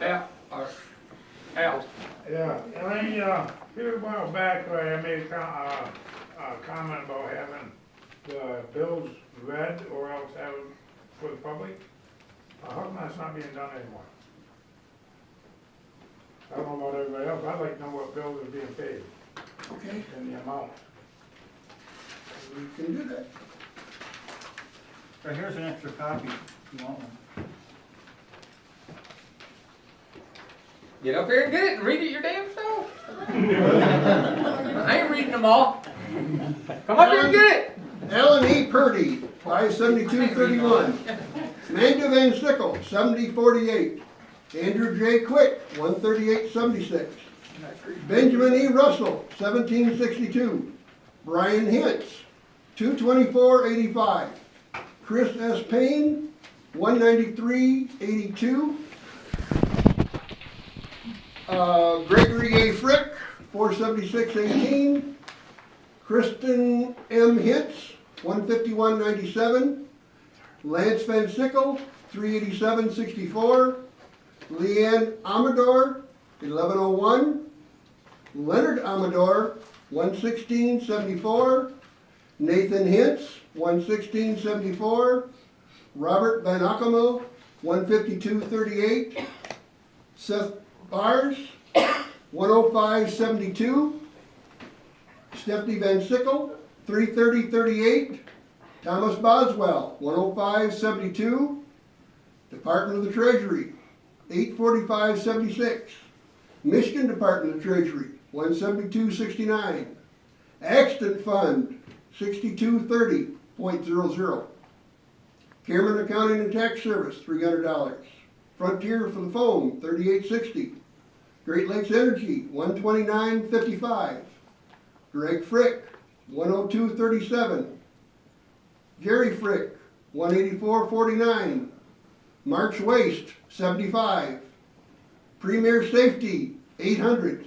Al. Yeah, Elaine, here a while back, I made a comment about having the bills read or else have them for the public. How come that's not being done anymore? I don't know about everybody else, I'd like to know what bills are being paid Okay, and the amount. we can do that. Right, here's an extra copy, if you want one. Get up here and get it and read it your damn self. I ain't reading them all. Come up here and get it. Alan E. Purdy, 572.31. Manda Van Sickle, 70.48. Andrew J. Quick, 138.76. Benjamin E. Russell, 17.62. Brian Hintz, 224.85. Chris S. Payne, 193.82. Gregory A. Frick, 476.18. Kristen M. Hintz, 151.97. Lance Van Sickle, 387.64. Leanne Amador, 1101. Leonard Amador, 116.74. Nathan Hintz, 116.74. Robert Van Akamo, 152.38. Seth Bars, 105.72. Stephanie Van Sickle, 330.38. Thomas Boswell, 105.72. Department of the Treasury, 845.76. Michigan Department of Treasury, 172.69. Accident Fund, 6230.00. Cameron Accounting and Tax Service, $300. Frontier for the phone, $38.60. Great Lakes Energy, $129.55. Greg Frick, $102.37. Gary Frick, $184.49. March Waste, $75. Premier Safety, $800.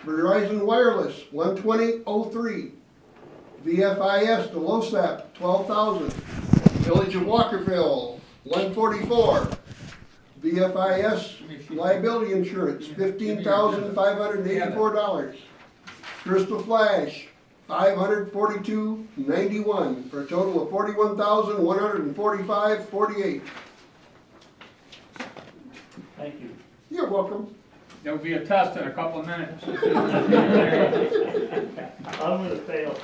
Verizon Wireless, $120.03. VFIS to LoSAP, $12,000. Village of Walkerville, $144. VFIS liability insurance, $15,584. Crystal Flash, $542.91 for a total of $41,145.48. Thank you. You're welcome. There'll be a test in a couple of minutes. I'm gonna fail.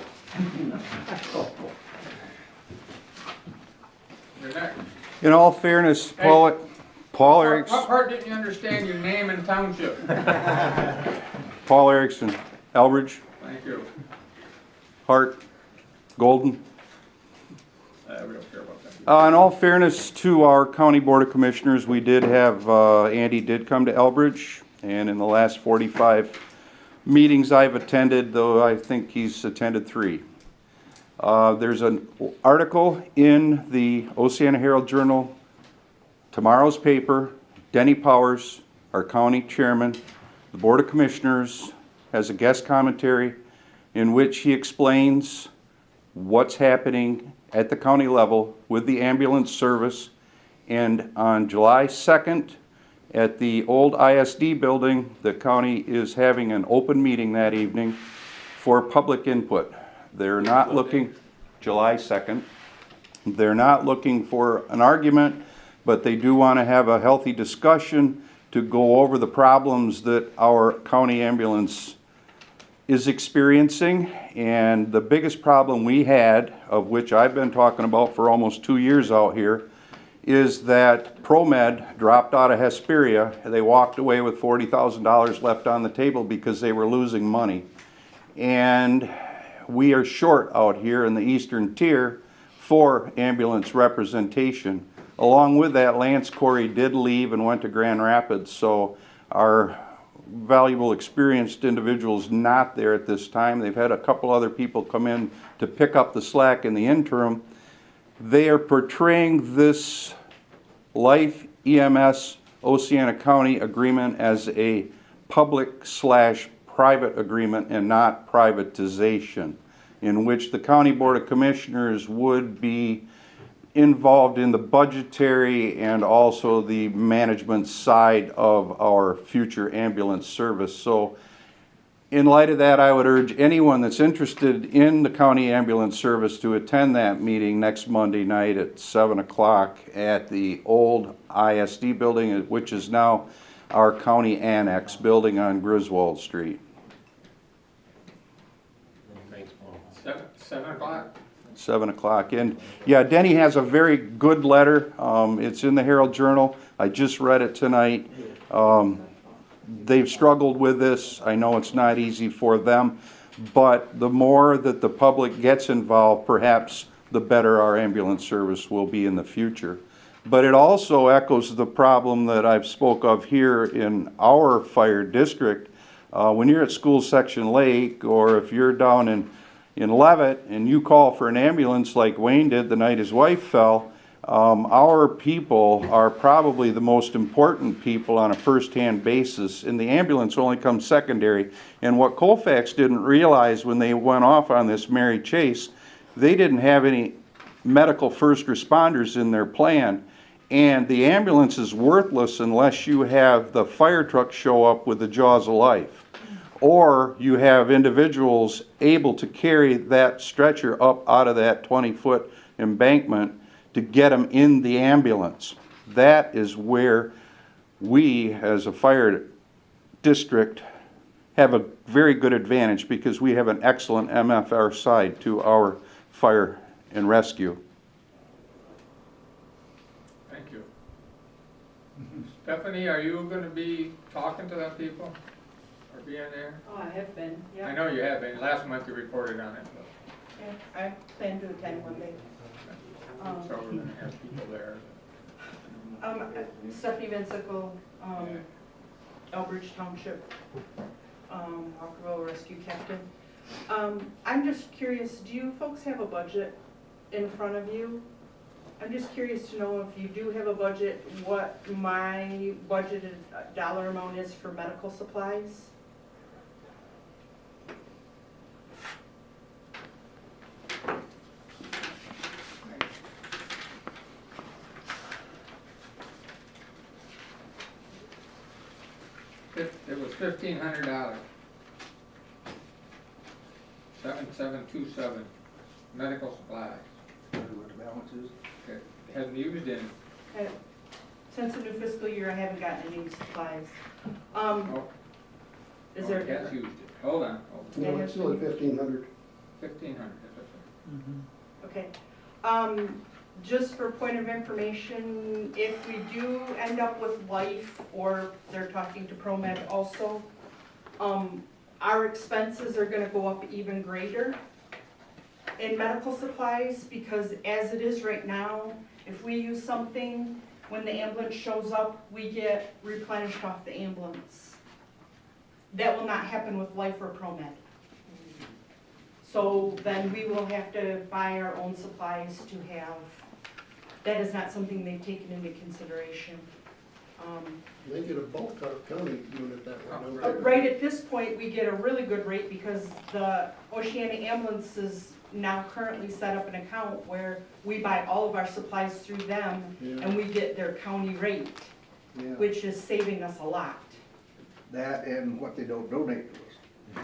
You're next. In all fairness, Paul Erickson, What part didn't you understand your name and township? Paul Erickson, Elbridge, Thank you. Hart, Golden. We don't care about that. In all fairness to our County Board of Commissioners, we did have, Andy did come to Elbridge, and in the last 45 meetings I've attended, though I think he's attended 3. There's an article in the Oceana Herald Journal, tomorrow's paper. Denny Powers, our county chairman, the Board of Commissioners, has a guest commentary in which he explains what's happening at the county level with the ambulance service. And on July 2nd, at the old ISD building, the county is having an open meeting that evening for public input. They're not looking, July 2nd, they're not looking for an argument, but they do want to have a healthy discussion to go over the problems that our county ambulance is experiencing. And the biggest problem we had, of which I've been talking about for almost 2 years out here, is that ProMed dropped out of Hesperia. They walked away with $40,000 left on the table because they were losing money. And we are short out here in the Eastern Tier for ambulance representation. Along with that, Lance Corey did leave and went to Grand Rapids, so our valuable, experienced individuals not there at this time. They've had a couple other people come in to pick up the slack in the interim. They are portraying this Life EMS Oceana County agreement as a public/private agreement and not privatization, in which the County Board of Commissioners would be involved in the budgetary and also the management side of our future ambulance service. So in light of that, I would urge anyone that's interested in the county ambulance service to attend that meeting next Monday night at 7 o'clock at the old ISD building, which is now our county annex building on Griswold Street. 7 o'clock? 7 o'clock. And yeah, Denny has a very good letter. It's in the Herald Journal. I just read it tonight. They've struggled with this. I know it's not easy for them, but the more that the public gets involved, perhaps the better our ambulance service will be in the future. But it also echoes the problem that I've spoke of here in our fire district. When you're at School Section Lake, or if you're down in Leavitt and you call for an ambulance like Wayne did the night his wife fell, our people are probably the most important people on a first-hand basis, and the ambulance only comes secondary. And what Colfax didn't realize when they went off on this Mary Chase, they didn't have any medical first responders in their plan, and the ambulance is worthless unless you have the fire truck show up with the jaws of life, or you have individuals able to carry that stretcher up out of that 20-foot embankment to get them in the ambulance. That is where we, as a fire district, have a very good advantage, because we have an excellent MFR side to our fire and rescue. Thank you. Stephanie, are you going to be talking to the people or being there? Oh, I have been, I yeah. know you have been. Last month you reported on it. Yeah, I plan to attend one day. So we're going to have people there. Stephanie Van Sickle, Elbridge Township, Walkerville Rescue Captain. I'm just curious, do you folks have a budget in front of you? I'm just curious to know if you do have a budget, what my budgeted dollar amount is for medical supplies. It was $1,500. 7727 medical supplies. What the balance is? Okay. Hasn't used any. Since the new fiscal year, I haven't gotten any supplies. Oh. Is there? It has used it. Hold on. No, it's still at 1,500. 1,500. Okay. Just for point of information, if we do end up with life, or they're talking to ProMed also, our expenses are gonna go up even greater in medical supplies, because as it is right now, if we use something, when the ambulance shows up, we get replenished off the ambulance. That will not happen with life or ProMed. So then we will have to buy our own supplies to have. That is not something they've taken into consideration. They get a bulk out of county doing it that way, don't they? Right at this point, we get a really good rate, because the Oceana ambulance is now currently set up an account where we buy all of our supplies through them, Yeah. and we get their county rate, Yeah, which is saving us a lot. that and what they don't donate to us.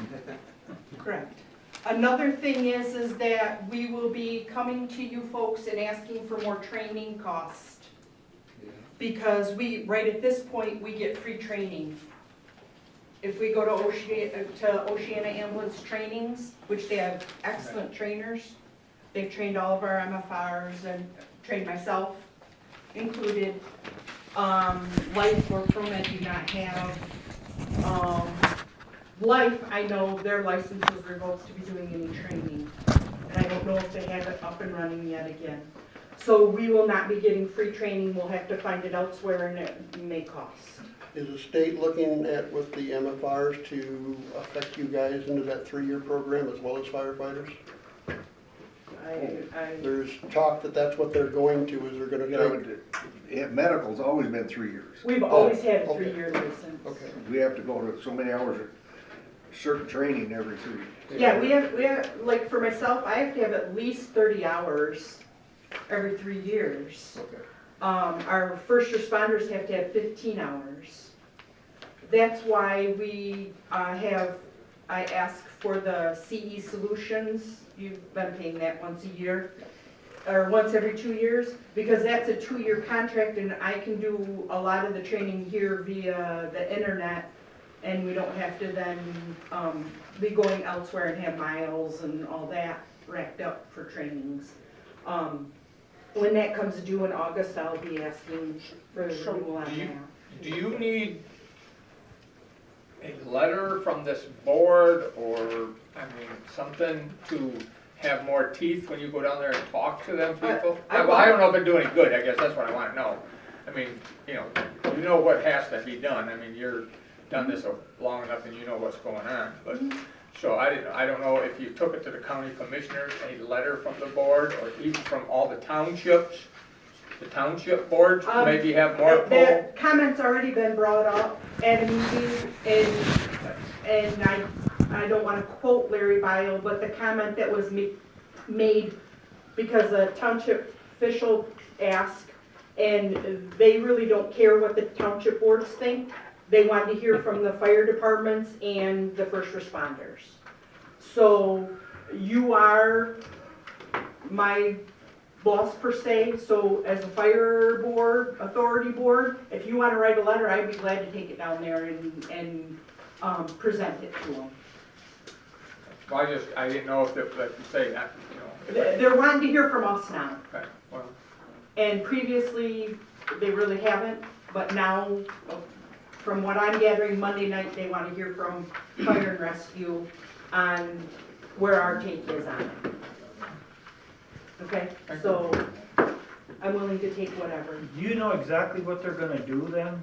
Correct. Another thing is that we will be coming to you folks and asking for more training costs. Because right at this point, we get free training. If we go to Oceana Ambulance Trainings, which they have excellent trainers, they've trained all of our MFRs and trained myself included. Life or ProMed do not have. Life, I know their license was revoked to be doing any training. And I don't know if they have it up and running yet again. So we will not be getting free training. We'll have to find it elsewhere, and it may cost. Is the state looking at with the MFRs to affect you guys into that 3-year program as well as firefighters? There's talk that that's what they're going to, is they're gonna You know, take. medical's always been 3 years. We've always had a okay. 3-year license. Okay. We have to go to so many hours of certain training every 3 years. Yeah, we have, like for myself, I have to have at least 30 hours every 3 years. Okay. Our first responders have to have 15 hours. That's why I ask for the CE solutions. You've been paying that once a year, or once every 2 years, because that's a 2-year contract and I can do a lot of the training here via the internet, and we don't have to then be going elsewhere and have miles and all that racked up for trainings. When that comes due in August, I'll be asking for the renewal on that. Do you need a letter from this board or, I mean, something to have more teeth when you go down there and talk to them people? Well, I don't know if it'd do any good, I guess that's what I want to know. I mean, you know what has to be done. I mean, you're done this long enough and you know what's going on, but. So I don't know if you took it to the county commissioners, a letter from the board, or even from all the townships, the township boards, maybe have more pull. That comment's already been brought up at a meeting, and I don't want to quote Larry Bile, but the comment that was made because a township official asked, and they really don't care what the township boards think. They wanted to hear from the fire departments and the first responders. So you are my boss per se, so as a fire board, authority board, if you want to write a letter, I'd be glad to take it down there and present it to them. Well, I didn't know if it, like you say, that, you know. They're wanting to hear from us now. Okay, well. And previously, they really haven't, but now, from what I'm gathering, Monday night, they want to hear from fire and rescue on where our take is on it. Okay, so I'm willing to take whatever. Do you know exactly what they're gonna do then?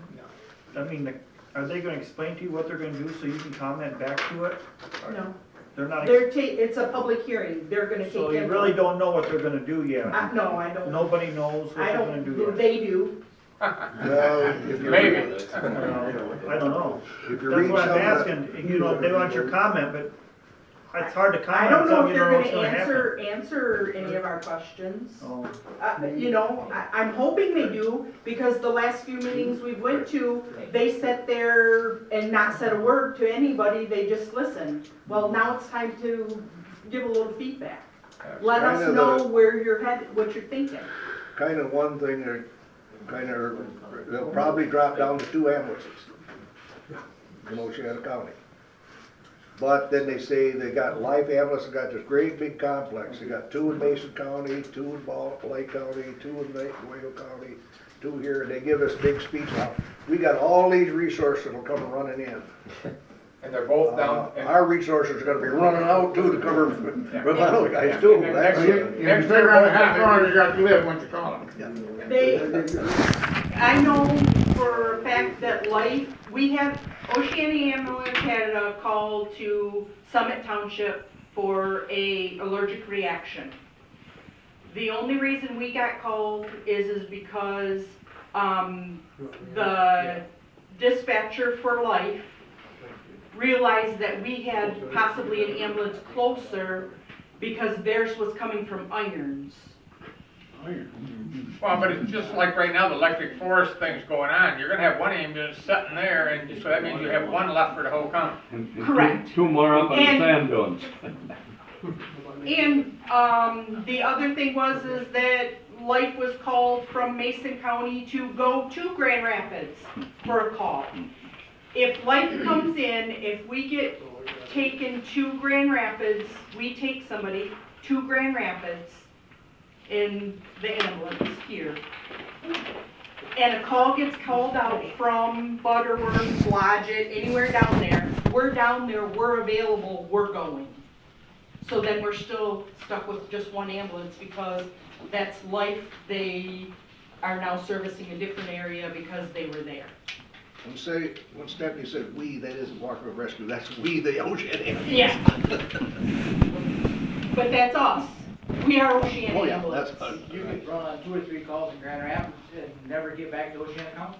I mean, are they gonna explain to you what they're gonna do so you can comment back to it? No, They're not, it's a public hearing, they're gonna take so you input. really don't know what they're gonna do yet? No, I don't. Nobody knows what I they're gonna do don't, yet? they do. Well, if you Maybe. I don't know. If you That's read what some I'm of the- asking, you know, they want your comment, but it's hard to I comment don't on know something if you they're don't know what's gonna gonna happen. answer any of our questions. Oh. You know, I'm hoping they do, because the last few meetings we went to, they sat there and not said a word to anybody, they just listened. Well, now it's time to give a little feedback. Let us Kinda know where you're headed, what you're thinking. Kind of one thing, they'll probably drop down to 2 ambulances in Oceana County. But then they say they got Life Ambulance, they got this great big complex. They got 2 in Mason County, 2 in Lake County, 2 in Wayne County, 2 here, and they give us big speech now. We got all these resources that'll come running in. And they're both down. Our resources are gonna be running out too to cover Romano guys too. That's You figure out how far you got to live once you call them. I know for a fact that Oceana Ambulance had a call to Summit Township for a allergic reaction. The only reason we got called is because the dispatcher for Life realized that we had possibly an ambulance closer because theirs was coming from Irons. Well, but it's just like right now, the electric forest thing's going on. You're gonna have one ambulance sitting there, and so that means you have one left for the whole county. And Correct. Two more up on the And- sand dunes. And the other thing is that Life was called from Mason County to go to Grand Rapids for a call. If Life comes in, if we get taken to Grand Rapids, we take somebody to Grand Rapids in the ambulance here. And a call gets called out from Butterworth, Blodgett, anywhere down there. We're down there, we're available, we're going. So then we're still stuck with just one ambulance because that's Life. They are now servicing a different area because they were there. When Stephanie said "we," that isn't Walker Rescue, that's "we," the Oceana. Yeah. But that's us. We are Oceana Oh, yeah, Ambulance. that's fun. You could run on 2 or 3 calls in Grand Rapids and never get back to Oceana County?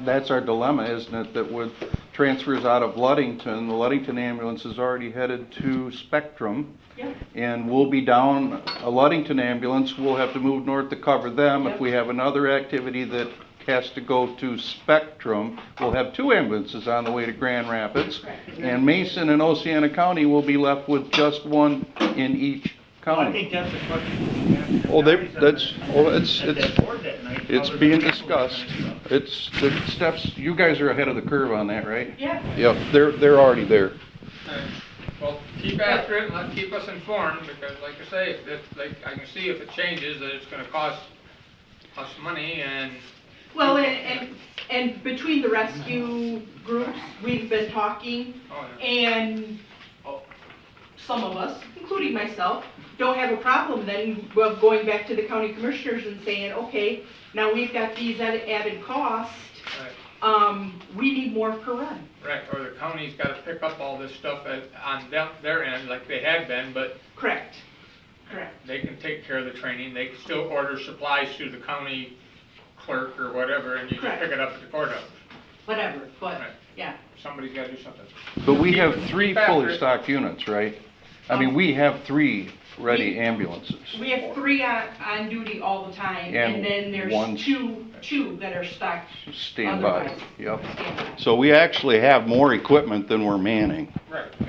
That's our dilemma, isn't it, that with transfers out of Ludington. The Ludington ambulance is already headed to Spectrum. Yep. And we'll be down, a Ludington ambulance, we'll have to move north to cover them. If Yep. we have another activity that has to go to Spectrum, we'll have 2 ambulances on the way to Grand Rapids. And Mason and Oceana County will be left with just 1 in each Well, I county. think that's a question. we have to Oh, guys at it's that board that night, it's how they're being gonna handle discussed. that kind of stuff. It's, the steps, you guys are ahead of the curve on that, right? Yeah. Yep, they're already there. Well, keep after it and keep us informed, because like I say, like, I can see if it changes, that it's gonna cost us money and, Well, and between the rescue groups, we've been talking, oh, yeah. and some of us, including myself, don't have a problem then of going back to the county commissioners and saying, okay, now we've got these added costs, Right. we need more per run. Right, or the county's gotta pick up all this stuff on their end, like they had been, but Correct, correct. they can take care of the training, they can still order supplies through the county clerk or whatever, and you just Correct. pick it up at the courthouse. Whatever, but, Right. yeah. Somebody's gotta do something. But we Keep have it- 3 keep after fully it. stocked units, right? I mean, we have 3 ready We- ambulances. We have 3 on duty all the time, And and then there's one's- two that are stocked Standby, otherwise. yep. standby. So we actually have more equipment than we're manning. Right. Well,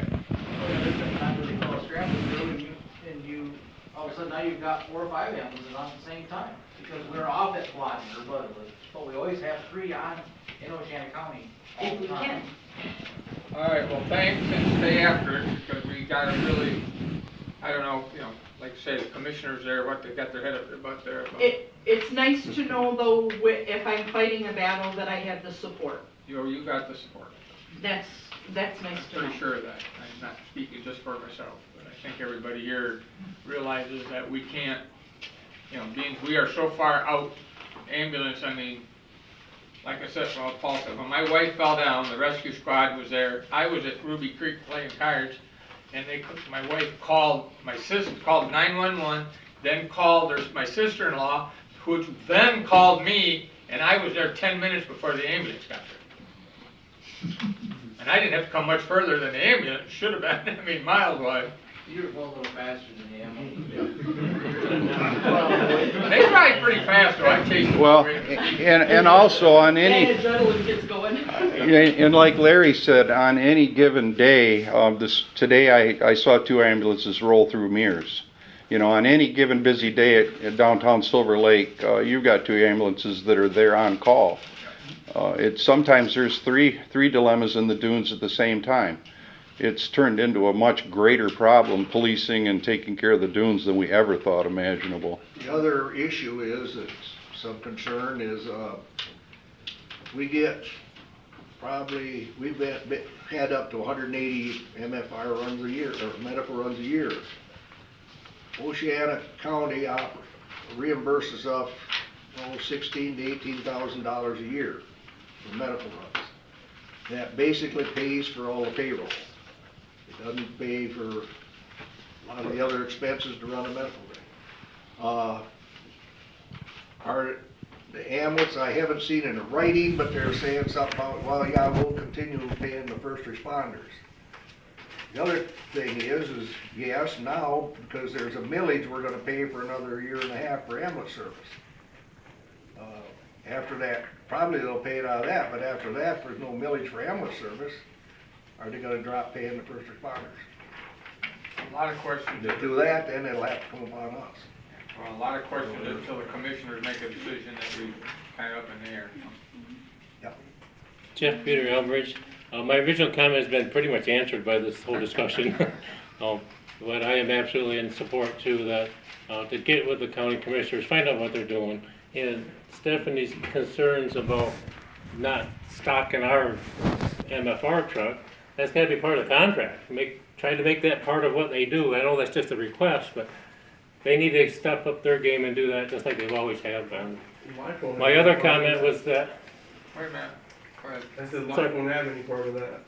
yeah, there's been times where they call a scramble through and you, all of a sudden now you've got 4 or 5 ambulances on at the same time. Because we're off at Quad or Butterwood, but we always have 3 on in Oceana County all If the we time. can. All right, well, thanks, and stay after it, because we gotta really, I don't know, like I say, the commissioners there, what they got their head up their butt there. But It's nice to know though, if I'm fighting a battle, that I have the support. you got the support. That's nice I'm to know. pretty sure of that. I'm not speaking just for myself, but I think everybody here realizes that we can't, being, we are so far out ambulance, I mean, like I said, well, Paul said, when my wife fell down, the rescue squad was there. I was at Ruby Creek playing cards, and my wife called, my sister called 911, then called my sister-in-law, who then called me, and I was there 10 minutes before the ambulance got there. And I didn't have to come much further than the ambulance, should have been, I mean, miles wide. You're a little faster than the ambulance. They ride pretty fast, though, I chased them. Well, and also on any, And adrenaline gets going. and like Larry said, on any given day, today I saw 2 ambulances roll through Mears. On any given busy day at downtown Silver Lake, you've got 2 ambulances that are there on call. Sometimes there's three dilemmas in the dunes at the same time. It's turned into a much greater problem, policing and taking care of the dunes, than we ever thought imaginable. The other issue is, that some concern is, we get probably, we've had up to 180 MFR runs a year, or medical runs a year. Oceana County reimburses us $16,000 to $18,000 a year for medical runs. That basically pays for all the payroll. It doesn't pay for a lot of the other expenses to run a medical rig. The ambulance, I haven't seen in writing, but they're saying something about, well, yeah, we'll continue paying the first responders. The other thing is yes, now, because there's a millage, we're gonna pay for another 1.5 years for ambulance service. After that, probably they'll pay it out of that, but after that, if there's no millage for ambulance service, are they gonna drop paying the first responders? A lot of questions. If they do that, then it'll have to come upon us. Well, a lot of questions until the commissioners make a decision that we kind of up in the air. Jeff Peter Elbridge. My original comment has been pretty much answered by this whole discussion. But I am absolutely in support too, that to get with the county commissioners, find out what they're doing. And Stephanie's concerns about not stocking our MFR truck, that's gotta be part of the contract. Try to make that part of what they do. I know that's just a request, but they need to step up their game and do that just like they've always have done. My other comment was that, Wait a minute, go ahead. I said Life won't have any part of that.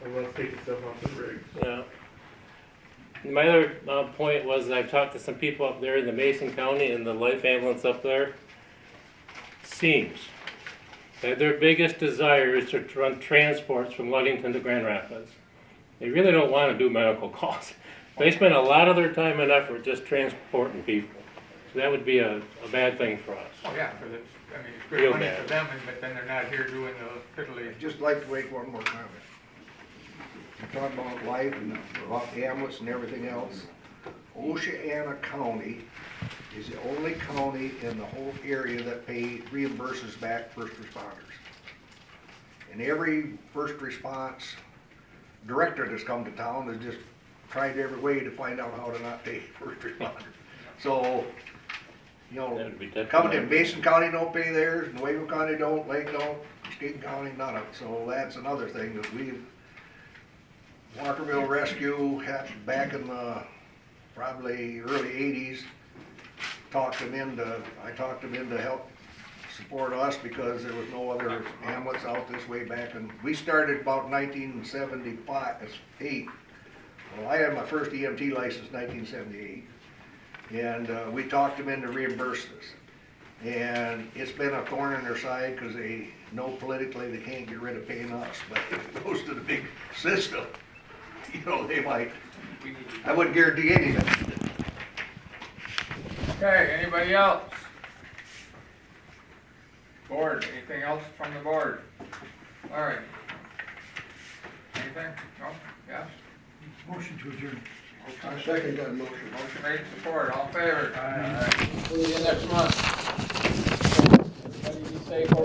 Unless taking stuff off the rig. yeah. My other point was I've talked to some people up there in the Mason County and the life ambulance up there seems that their biggest desire is to run transports from Ludington to Grand Rapids. They really don't want to do medical calls. They spend a lot of their time and effort just transporting people. So that would be a bad thing for us. Oh, yeah, because it's, I mean, it's Real good money bad. for them, but then they're not here doing the fiddly. I'd just like to make one more comment. You talk about life and about ambulance and everything else. Oceana County is the only county in the whole area that reimburses back first responders. And every first response director that's come to town has just tried every way to find out how to not pay first responders. So, you That know, would be difficult. coming in Basin County don't pay theirs, Nuevo County don't, Lake don't, Muskegon County, none of it. So that's another thing that Walkerville Rescue had back in the probably early 80s, I talked them into help support us because there was no other ambulance out this way back, and we started about 1978. Well, I had my first EMT license in 1978, and we talked them into reimbursing us. And it's been a thorn in their side because they know politically they can't get rid of paying us, but if it goes to the big system, you know, they might. I wouldn't guarantee anything. Okay, anybody else? Board, anything else from the board? All right. Anything? No? Yes? Motion to adjourn. I second that motion. Motion made, support, all in favor? Aye. See you next month. Everybody be safe over